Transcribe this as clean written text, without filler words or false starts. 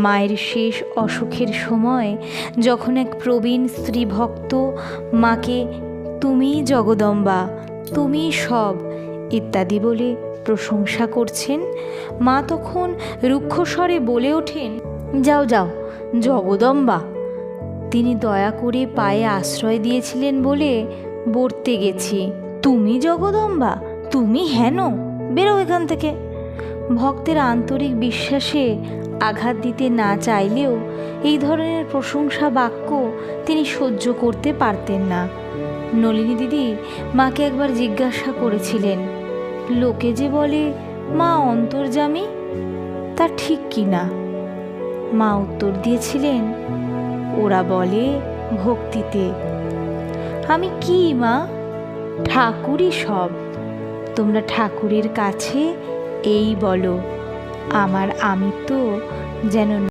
মায়ের শেষ অসুখের সময় যখন এক প্রবীণ স্ত্রী ভক্ত মাকে তুমিই জগদম্বা, তুমিই সব ইত্যাদি বলে প্রশংসা করছেন, মা তখন রুক্ষস্বরে বলে ওঠেন, যাও যাও জগদম্বা। তিনি দয়া করে পায়ে আশ্রয় দিয়েছিলেন বলে বর্তে গেছি। তুমি জগদম্বা, তুমি হেন, বেরো এখান থেকে। ভক্তের আন্তরিক বিশ্বাসে আঘাত দিতে না চাইলেও এই ধরনের প্রশংসা বাক্য তিনি সহ্য করতে পারতেন না। নলিনী দিদি মাকে একবার জিজ্ঞাসা করেছিলেন, লোকে যে বলে মা অন্তর্যামী, তা ঠিক কি না? মা উত্তর দিয়েছিলেন, ওরা বলে ভক্তিতে। আমি কি মা? ঠাকুরই সব। তোমরা ঠাকুরের কাছে এই বলো, আমার আমি তো যেন